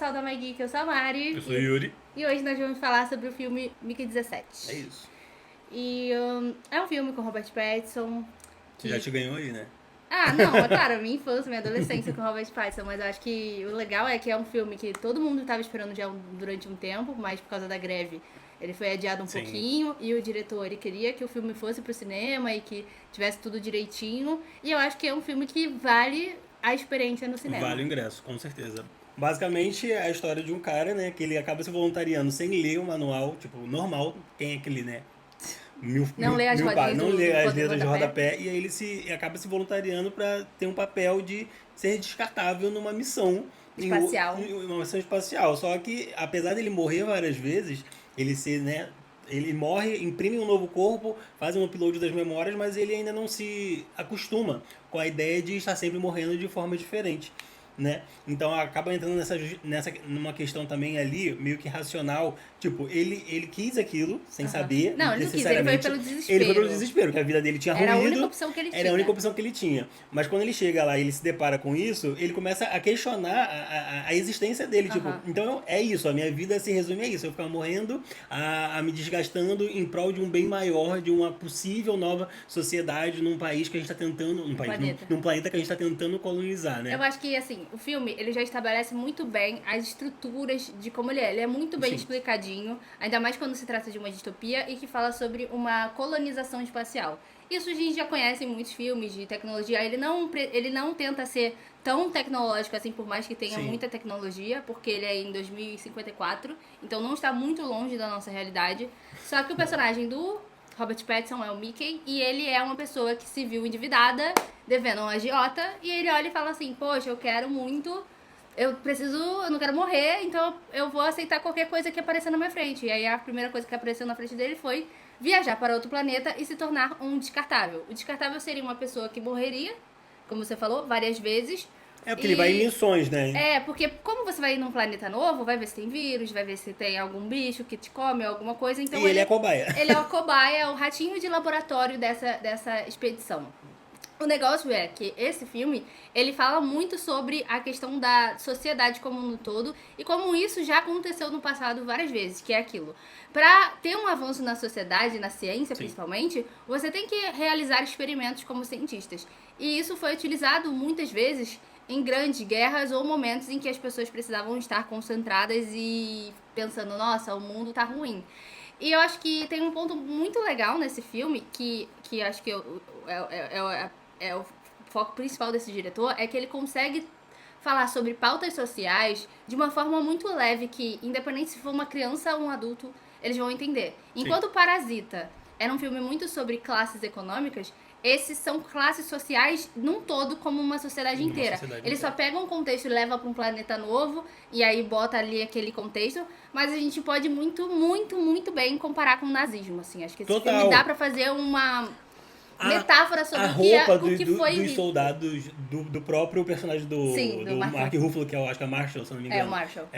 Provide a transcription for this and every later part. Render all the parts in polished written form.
pessoal da My Geek, eu sou a Mari. Eu sou o Yuri. E hoje nós vamos falar sobre o filme Mickey 17. É isso. E é um filme com Robert Pattinson. Que já te ganhou aí, né? Ah, não, é claro, minha infância, minha adolescência com Robert Pattinson, mas eu acho que o legal é que é um filme que todo mundo estava esperando já durante um tempo, mas por causa da greve ele foi adiado um pouquinho, e o diretor ele queria que o filme fosse pro cinema e que tivesse tudo direitinho, e eu acho que é um filme que vale a experiência no cinema. Vale o ingresso, com certeza. Basicamente é a história de um cara, né, que ele acaba se voluntariando sem ler o manual, tipo, normal, quem é aquele, né? Não lê as rodinhas não lê as letras de rodapé. rodapé, e aí ele acaba se voluntariando para ter um papel de ser descartável numa missão Espacial. em uma missão espacial. Só que apesar dele morrer várias vezes, ele morre, imprime um novo corpo, faz um upload das memórias, mas ele ainda não se acostuma com a ideia de estar sempre morrendo de forma diferente. Né? Então acaba entrando numa questão também ali, meio que racional. Tipo, ele quis aquilo, sem saber. Não, ele não quis, ele foi pelo desespero. Ele foi pelo desespero, porque a vida dele tinha ruído. Era a única opção que ele tinha. Era a única opção que ele tinha. Mas quando ele chega lá e ele se depara com isso, ele começa a questionar a existência dele. Tipo, então é isso, a minha vida se resume a isso. Eu ficar morrendo, a me desgastando em prol de um bem maior, de uma possível nova sociedade num país que a gente está tentando. Num planeta que a gente está tentando colonizar, né? Eu acho que, assim, o filme, ele já estabelece muito bem as estruturas de como ele é. Ele é muito bem explicadinho, ainda mais quando se trata de uma distopia e que fala sobre uma colonização espacial. Isso a gente já conhece em muitos filmes de tecnologia. Ele não tenta ser tão tecnológico assim, por mais que tenha muita tecnologia, porque ele é em 2054, então não está muito longe da nossa realidade. Só que o personagem do Robert Pattinson é o Mickey, e ele é uma pessoa que se viu endividada, devendo um agiota, e ele olha e fala assim, poxa, eu quero muito, eu não quero morrer, então eu vou aceitar qualquer coisa que aparecer na minha frente. E aí a primeira coisa que apareceu na frente dele foi viajar para outro planeta e se tornar um descartável. O descartável seria uma pessoa que morreria, como você falou, várias vezes. É porque ele vai em missões, né? É, porque como você vai ir num planeta novo, vai ver se tem vírus, vai ver se tem algum bicho que te come, alguma coisa. Então e ele é cobaia. Ele é o cobaia, o ratinho de laboratório dessa expedição. O negócio é que esse filme, ele fala muito sobre a questão da sociedade como um todo e como isso já aconteceu no passado várias vezes, que é aquilo. Para ter um avanço na sociedade, na ciência principalmente, você tem que realizar experimentos como cientistas. E isso foi utilizado muitas vezes em grandes guerras ou momentos em que as pessoas precisavam estar concentradas e pensando, nossa, o mundo tá ruim. E eu acho que tem um ponto muito legal nesse filme, que acho que é o foco principal desse diretor, é que ele consegue falar sobre pautas sociais de uma forma muito leve, que independente se for uma criança ou um adulto, eles vão entender. Enquanto Parasita era um filme muito sobre classes econômicas, esses são classes sociais num todo, como uma sociedade inteira. Eles só pegam um contexto e levam para um planeta novo e aí bota ali aquele contexto, mas a gente pode muito, muito, muito bem comparar com o nazismo, assim. Acho que esse filme dá para fazer uma metáfora sobre o que foi dos soldados do próprio personagem do Mark Ruffalo, que eu acho que é Marshall, se não me engano. É, o Marshall.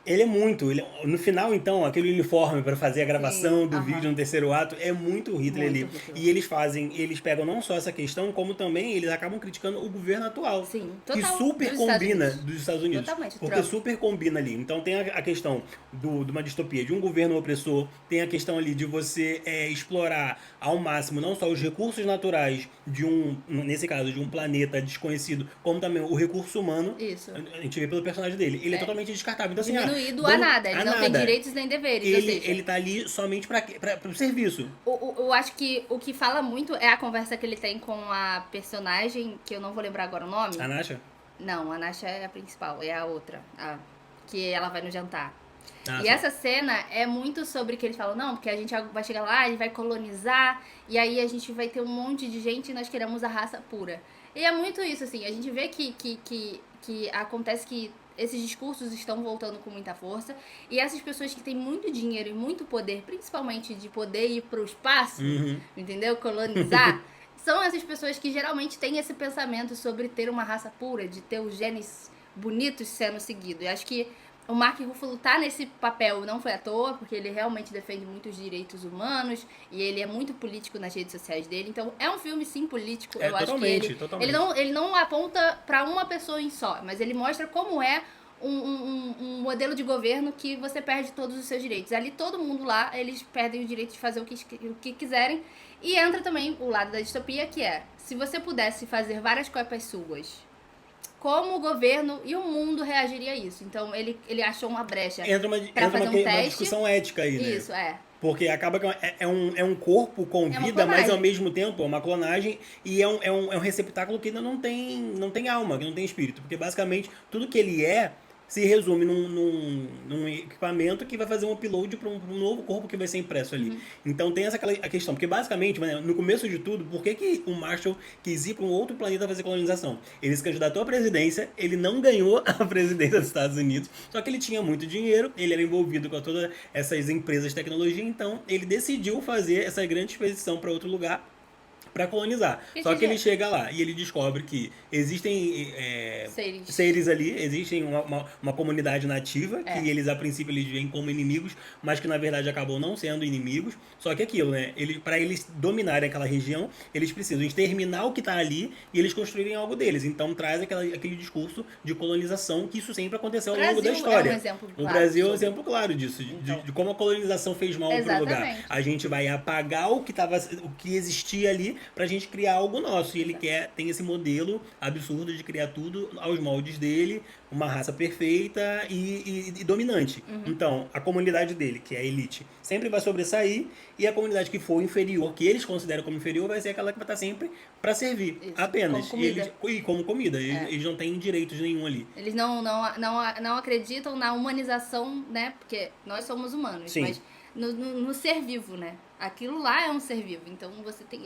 Ele é muito... no final, então, aquele uniforme para fazer a gravação do vídeo no terceiro ato é muito Hitler ali. E eles pegam não só essa questão, como também eles acabam criticando o governo atual. Sim, que super combina dos Estados Unidos. Totalmente, porque super combina ali. Então tem a questão de uma distopia, de um governo opressor, tem a questão ali de você explorar ao máximo não só os recursos naturais nesse caso, de um planeta desconhecido, como também o recurso humano. Isso. A gente vê pelo personagem dele. Ele é totalmente descartável. Então, assim, a nada, ele não tem direitos nem deveres. Ele tá ali somente para o serviço. Eu acho que o que fala muito é a conversa que ele tem com a personagem, que eu não vou lembrar agora o nome. A Nasha? Não, a Nasha é a principal, é a outra, que ela vai no jantar. E essa cena é muito sobre que eles falam, não, porque a gente vai chegar lá, a gente vai colonizar, e aí a gente vai ter um monte de gente e nós queremos a raça pura. E é muito isso, assim, a gente vê que acontece que esses discursos estão voltando com muita força, e essas pessoas que têm muito dinheiro e muito poder, principalmente de poder ir pro espaço, entendeu? Colonizar, são essas pessoas que geralmente têm esse pensamento sobre ter uma raça pura, de ter os genes bonitos sendo seguidos. Eu acho que o Mark Ruffalo tá nesse papel, não foi à toa, porque ele realmente defende muitos direitos humanos e ele é muito político nas redes sociais dele. Então, é um filme, sim, político. Eu acho que ele não aponta pra uma pessoa em só, mas ele mostra como é um modelo de governo que você perde todos os seus direitos. Ali todo mundo lá, eles perdem o direito de fazer o que quiserem. E entra também o lado da distopia, que é, se você pudesse fazer várias cópias suas, como o governo e o mundo reagiria a isso? Então ele achou uma brecha para fazer um teste. Uma discussão ética aí, né? Isso, Porque acaba que é um corpo com vida, mas ao mesmo tempo é uma clonagem e é um receptáculo que ainda não tem alma, que não tem espírito. Porque basicamente tudo que ele se resume num equipamento que vai fazer um upload para um novo corpo que vai ser impresso ali. Então tem a questão, porque basicamente, no começo de tudo, por que o Marshall quis ir para um outro planeta fazer colonização? Ele se candidatou à presidência, ele não ganhou a presidência dos Estados Unidos, só que ele tinha muito dinheiro, ele era envolvido com todas essas empresas de tecnologia, então ele decidiu fazer essa grande expedição para outro lugar para colonizar. Só que ele chega lá e ele descobre que existem seres ali, existem uma comunidade nativa, que eles a princípio eles veem como inimigos, mas que na verdade acabam não sendo inimigos. Só que aquilo, né? Para eles dominarem aquela região, eles precisam exterminar o que está ali e eles construírem algo deles. Então traz aquele discurso de colonização que isso sempre aconteceu ao longo da história. O Brasil é um exemplo claro disso, de como a colonização fez mal para o lugar. A gente vai apagar o que existia ali pra gente criar algo nosso. E ele tem esse modelo absurdo de criar tudo aos moldes dele, uma raça perfeita e dominante. Então, a comunidade dele, que é a elite, sempre vai sobressair, e a comunidade que for inferior, que eles consideram como inferior, vai ser aquela que vai estar sempre para servir. Isso, apenas. Como comida. Eles não têm direitos nenhum ali. Eles não acreditam na humanização, né? Porque nós somos humanos, Sim. Mas no ser vivo, né? Aquilo lá é um ser vivo, então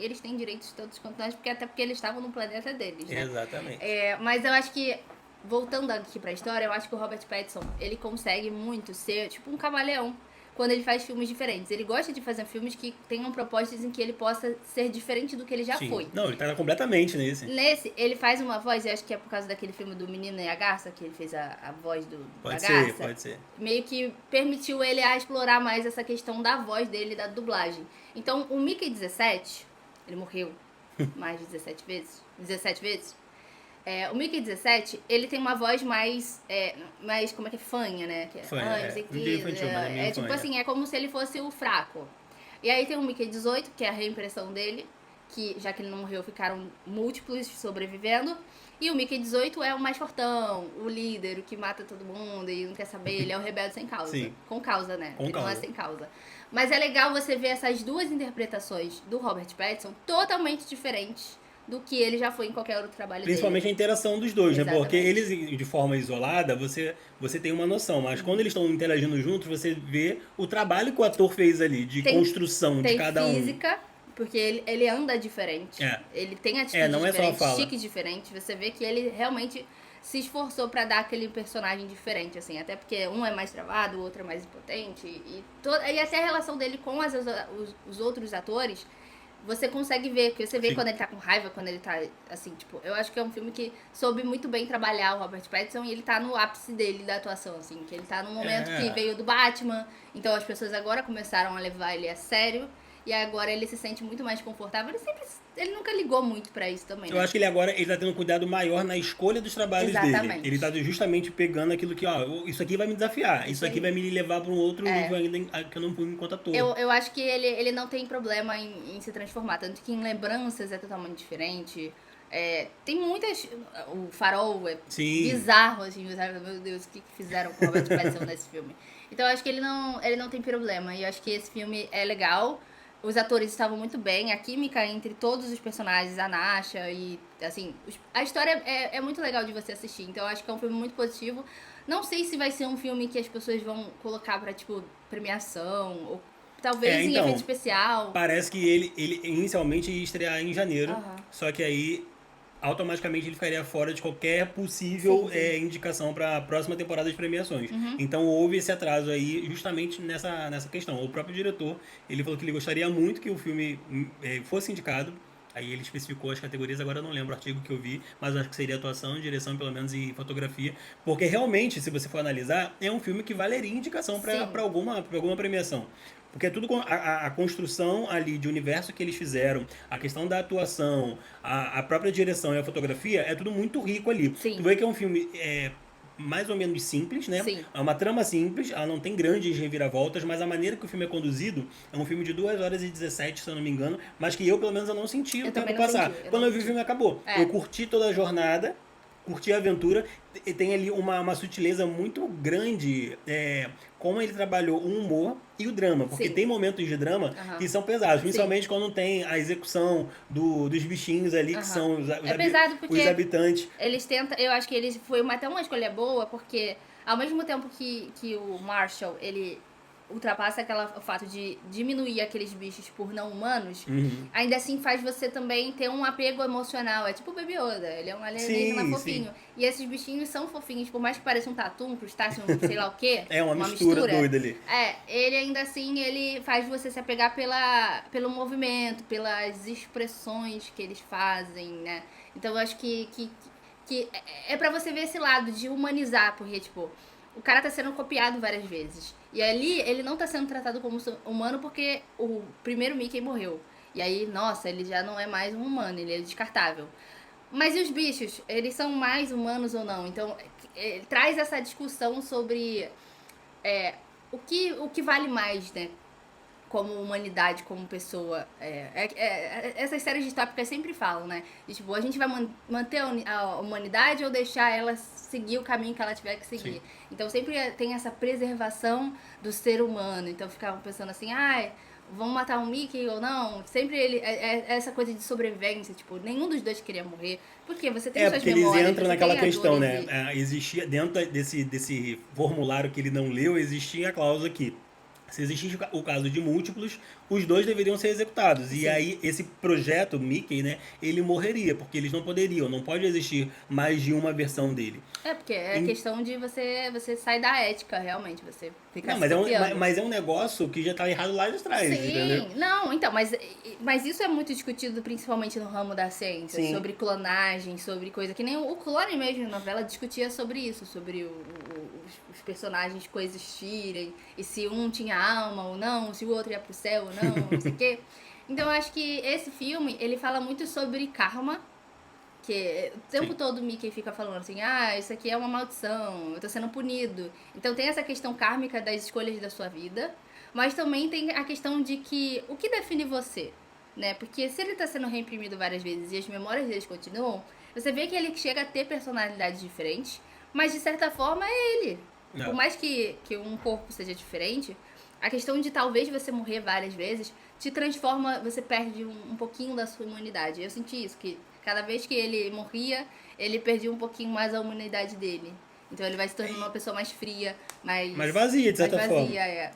eles têm direitos todos quanto nós, até porque eles estavam no planeta deles, né? Exatamente. Mas eu acho que, voltando aqui pra história, eu acho que o Robert Pattinson, ele consegue muito ser tipo um camaleão quando ele faz filmes diferentes. Ele gosta de fazer filmes que tenham propostas em que ele possa ser diferente do que ele já foi. Não, ele tá completamente nesse. Nesse, ele faz uma voz, eu acho que é por causa daquele filme do Menino e a Garça, que ele fez a voz da Garça. Pode ser. Meio que permitiu ele a explorar mais essa questão da voz dele, da dublagem. Então, o Mickey 17, ele morreu mais de 17 vezes. O Mickey 17, ele tem uma voz mais como é que é? Fanha, né? Tipo assim, é como se ele fosse o fraco. E aí tem o Mickey 18, que é a reimpressão dele, que já que ele não morreu, ficaram múltiplos sobrevivendo. E o Mickey 18 é o mais fortão, o líder, o que mata todo mundo e não quer saber, ele é o rebelde sem causa. Sim. Com causa, né? Ele não é sem causa. Mas é legal você ver essas duas interpretações do Robert Pattinson totalmente diferentes do que ele já foi em qualquer outro trabalho Principalmente dele. A interação dos dois, Exatamente. né? Porque eles, de forma isolada, você tem uma noção, mas quando eles estão interagindo juntos, você vê o trabalho que o ator fez ali, de construção de cada um. Tem física, porque ele anda diferente. Ele tem atitudes não é diferentes, só a fala. chiques diferentes. Você vê que ele realmente se esforçou pra dar aquele personagem diferente, assim. Até porque um é mais travado, o outro é mais impotente. E até a relação dele com os outros atores, você consegue ver, porque você vê Sim. quando ele tá com raiva, quando ele tá, assim, tipo... Eu acho que é um filme que soube muito bem trabalhar o Robert Pattinson, e ele tá no ápice dele, da atuação, assim. Que ele tá num momento que veio do Batman, então as pessoas agora começaram a levar ele a sério, e agora ele se sente muito mais confortável. Ele nunca ligou muito pra isso também, né? Eu acho que ele tá tendo um cuidado maior na escolha dos trabalhos dele. Ele tá justamente pegando aquilo que, isso aqui vai me desafiar, isso aqui vai me levar pra um outro nível ainda que eu não fui enquanto ator. Eu acho que ele não tem problema em se transformar, tanto que em Lembranças é totalmente diferente. Tem muitas... O Farol é bizarro, assim, meu Deus, o que fizeram com o Robert Pattinson nesse filme? Então eu acho que ele não tem problema, e eu acho que esse filme é legal. Os atores estavam muito bem, a química entre todos os personagens, a Nasha e, assim, a história é muito legal de você assistir, então eu acho que é um filme muito positivo. Não sei se vai ser um filme que as pessoas vão colocar pra, tipo, premiação, ou talvez em efeito especial. Parece que ele inicialmente ia estrear em janeiro, só que aí automaticamente ele ficaria fora de qualquer possível indicação para a próxima temporada de premiações. Então houve esse atraso aí justamente nessa questão. O próprio diretor, ele falou que ele gostaria muito que o filme fosse indicado. Aí ele especificou as categorias, agora eu não lembro o artigo que eu vi, mas eu acho que seria atuação, direção, pelo menos, e fotografia. Porque realmente, se você for analisar, é um filme que valeria indicação para alguma premiação. Porque é tudo a construção ali de universo que eles fizeram, a questão da atuação, a própria direção e a fotografia, é tudo muito rico ali. Sim. Tu vê que é um filme mais ou menos simples, né? Sim. É uma trama simples, ela não tem grandes reviravoltas, mas a maneira que o filme é conduzido é um filme de 2 horas e 17, se eu não me engano, mas que eu, pelo menos, eu não senti o Eu tempo também não passar. senti. Eu Quando não eu vi o senti. filme, acabou. É. Eu curti toda a jornada, curti a aventura, e tem ali uma sutileza muito grande, como ele trabalhou o humor e o drama, porque Sim. tem momentos de drama Aham. que são pesados, Sim. principalmente quando tem a execução dos bichinhos ali, que Aham. são É pesado os porque habitantes. eles tentam. Eu acho que eles foi até uma escolha boa, porque ao mesmo tempo que o Marshall ele ultrapassa o fato de diminuir aqueles bichos por não humanos, Uhum. ainda assim faz você também ter um apego emocional. É tipo o Baby Yoda, ele é um alienígena Sim, sim. fofinho. E esses bichinhos são fofinhos, por mais que pareça um tatu, um crustáceo, um sei lá o quê, É uma uma mistura mistura. doida ali. Ele ainda assim, ele faz você se apegar pelo movimento, pelas expressões que eles fazem, né? Então eu acho que é pra você ver esse lado de humanizar, porque, tipo, o cara tá sendo copiado várias vezes. E ali ele não tá sendo tratado como humano porque o primeiro Mickey morreu. E aí, nossa, ele já não é mais um humano, ele é descartável. Mas e os bichos? Eles são mais humanos ou não? Então, traz essa discussão sobre o que vale mais, né? Como humanidade, como pessoa. Essas séries distópicas sempre falam, né? De, tipo, a gente vai manter a humanidade ou deixar ela seguir o caminho que ela tiver que seguir. Sim. Então sempre tem essa preservação do ser humano. Então ficavam pensando assim, vamos matar um Mickey ou não? Sempre essa coisa de sobrevivência, tipo, nenhum dos dois queria morrer. Porque você tem suas Porque eles memórias, entram você naquela tem as questão, dores né? Existia, dentro desse formulário que ele não leu, existia a cláusula que se existisse o caso de múltiplos, os dois deveriam ser executados. E Sim. aí, esse projeto, Mickey, né? Ele morreria, porque eles não poderiam. Não pode existir mais de uma versão dele. Porque é questão de você sair da ética, realmente. Você ficar Não, se copiando. mas é um negócio que já tá errado lá de trás, entendeu? Sim, não, então, mas isso é muito discutido principalmente no ramo da ciência, Sim. sobre clonagem, sobre coisa que nem o Clone mesmo na novela discutia sobre isso, sobre os personagens coexistirem, e se um tinha alma ou não, se o outro ia pro céu ou não, não sei o quê. Então eu acho que esse filme, ele fala muito sobre karma, que o tempo Sim. todo o Mickey fica falando assim, isso aqui é uma maldição, eu tô sendo punido. Então tem essa questão kármica das escolhas da sua vida, mas também tem a questão de que o que define você, né? Porque se ele tá sendo reprimido várias vezes e as memórias deles continuam, você vê que ele chega a ter personalidades diferentes, mas de certa forma é ele. Não. Por mais que um corpo seja diferente, a questão de talvez você morrer várias vezes te transforma, você perde um pouquinho da sua humanidade. Eu senti isso, que cada vez que ele morria, ele perdia um pouquinho mais a humanidade dele. Então ele vai se tornando uma pessoa mais fria, Mais vazia, de certa mais forma. vazia,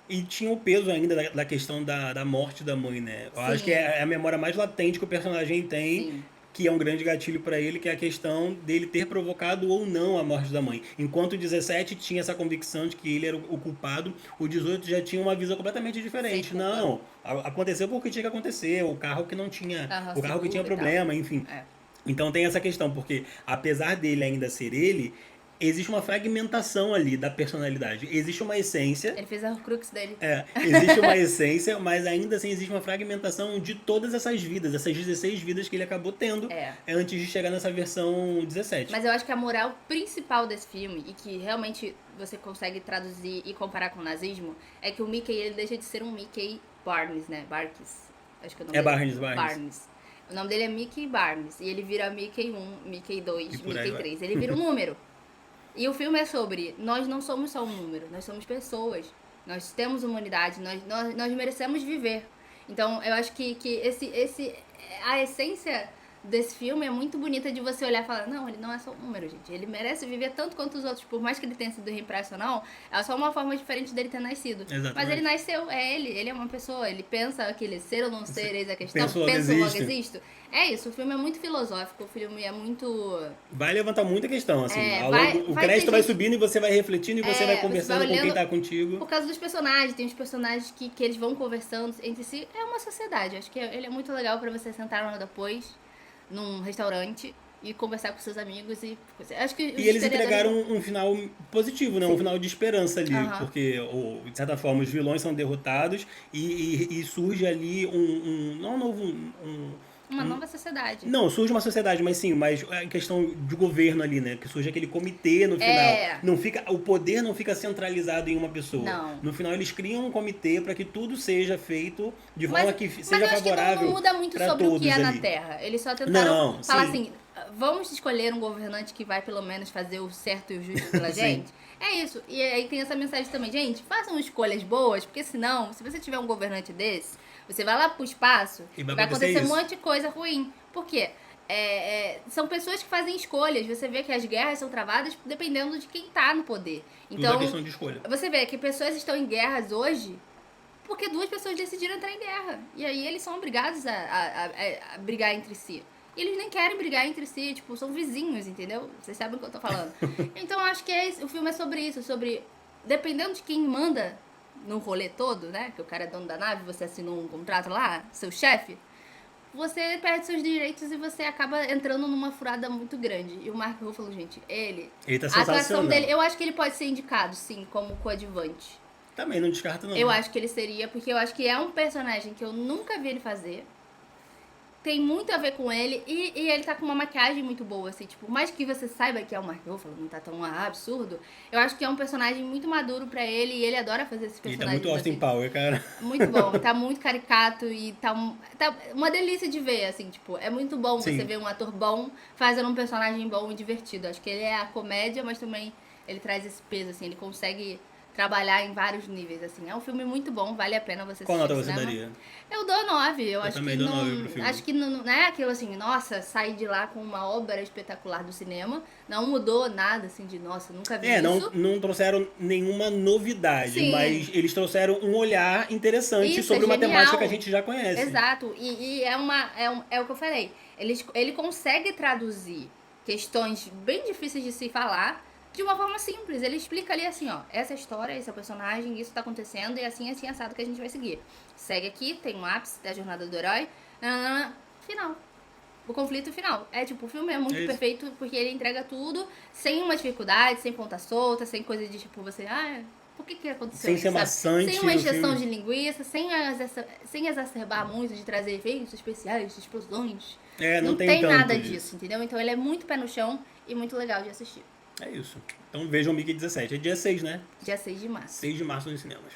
E tinha o peso ainda da questão da morte da mãe, né? Eu acho Sim. que é a memória mais latente que o personagem tem, Sim. que é um grande gatilho pra ele, que é a questão dele ter provocado ou não a morte da mãe. Enquanto o 17 tinha essa convicção de que ele era o culpado, o 18 já tinha uma visão completamente diferente. Sem culpa. Não, aconteceu porque tinha que acontecer, o carro que não tinha, Aham, o carro que tinha seguro e tal. problema, enfim. Então tem essa questão, porque apesar dele ainda ser ele, existe uma fragmentação ali da personalidade. Existe uma essência, Ele fez a crux dele. existe uma essência, mas ainda assim existe uma fragmentação de todas essas vidas, essas 16 vidas que ele acabou tendo antes de chegar nessa versão 17. Mas eu acho que a moral principal desse filme, e que realmente você consegue traduzir e comparar com o nazismo, é que o Mickey ele deixa de ser um Mickey Barnes, né? Barnes. Acho que é o nome dele. Barnes. O nome dele é Mickey Barnes. E ele vira Mickey 1, Mickey 2, E por aí Mickey vai. 3. Ele vira um número. E o filme é sobre, nós não somos só um número, nós somos pessoas. Nós temos humanidade, nós merecemos viver. Então, eu acho que a essência desse filme é muito bonita de você olhar e falar, não, ele não é só um número, gente. Ele merece viver tanto quanto os outros, por mais que ele tenha sido reimpressional, é só uma forma diferente dele ter nascido. Exatamente. Mas ele nasceu, ele é uma pessoa, ele pensa aquele ser ou não ser, eis a questão, Penso logo penso logo existo. existo. É isso, o filme é muito filosófico, o filme é muito... Vai levantar muita questão, assim. O vai crédito ter vai gente- subindo e você vai refletindo e você vai conversando vai com quem olhando- tá contigo. Por causa dos personagens, tem os personagens que eles vão conversando entre si. É uma sociedade. Acho que ele é muito legal pra você sentar lá depois, num restaurante, e conversar com seus amigos. Acho que E eles entregaram um final positivo, né? Um final de esperança ali, Aham. porque, de certa forma, os vilões são derrotados e surge ali não um novo... Uma nova sociedade. Não, surge uma sociedade, mas sim, mas a questão de governo ali, né? Que surge aquele comitê no final. Não fica, o poder não fica centralizado em uma pessoa. Não. No final eles criam um comitê para que tudo seja feito de Mas, forma que mas seja eu acho que favorável não muda muito para sobre o que é todos na ali. Terra. Eles só tentaram Não, falar sim. assim, vamos escolher um governante que vai pelo menos fazer o certo e o justo pela gente. É isso. E aí tem essa mensagem também, gente, façam escolhas boas, porque senão, se você tiver um governante desse, você vai lá pro espaço, E vai vai acontecer um isso. monte de coisa ruim. Por quê? São pessoas que fazem escolhas. Você vê que as guerras são travadas dependendo de quem tá no poder. Tudo é Então, questão de escolha. você vê que pessoas estão em guerras hoje porque duas pessoas decidiram entrar em guerra. E aí eles são obrigados a brigar entre si. E eles nem querem brigar entre si, tipo, são vizinhos, entendeu? Vocês sabem o que eu tô falando. Então acho que o filme é sobre isso, sobre... Dependendo de quem manda no rolê todo, né? Que o cara é dono da nave, você assinou um contrato lá, seu chefe, você perde seus direitos e você acaba entrando numa furada muito grande. E o Mark Ruffalo, gente, Ele tá a atuação sensacional. dele, eu acho que ele pode ser indicado, sim, como coadjuvante. Também não descarto, não. Eu acho que ele seria, porque eu acho que é um personagem que eu nunca vi ele fazer. Tem muito a ver com ele e ele tá com uma maquiagem muito boa, assim, tipo, por mais que você saiba que é o Mark Ruffalo, não tá tão absurdo, eu acho que é um personagem muito maduro pra ele e ele adora fazer esses Ele tá personagens. muito Austin assim. Power, cara. Muito bom, tá muito caricato e tá uma delícia de ver, assim, tipo, é muito bom Sim. você ver um ator bom fazendo um personagem bom e divertido. Acho que ele é a comédia, mas também ele traz esse peso, assim, ele consegue trabalhar em vários níveis, assim. É um filme muito bom, vale a pena você assistir. Qual nota no você cinema. daria? Eu dou 9, eu acho também que dou não, 9 pro filme. acho que não é aquilo assim, nossa, saí de lá com uma obra espetacular do cinema, não mudou nada assim de, nossa, nunca vi isso. Não trouxeram nenhuma novidade, Sim. mas eles trouxeram um olhar interessante Isso, sobre é uma genial. temática que a gente já conhece. Exato, e é o que eu falei, ele consegue traduzir questões bem difíceis de se falar de uma forma simples. Ele explica ali assim, ó, essa história, esse é o personagem, isso tá acontecendo e assim assado que a gente vai seguir. Segue aqui, tem um ápice da jornada do herói, final. O conflito final. É tipo, o filme é muito perfeito porque ele entrega tudo sem uma dificuldade, sem ponta solta, sem coisa de tipo, você, por que aconteceu Sem isso, ser maçante. Sem uma injeção de linguiça, sem exacerbar muito, de trazer efeitos especiais, explosões. Não tem nada disso, disso, entendeu? Então ele é muito pé no chão e muito legal de assistir. É isso. Então vejam o Mickey 17. É dia 6, né? Dia 6 de março. 6 de março nos cinemas.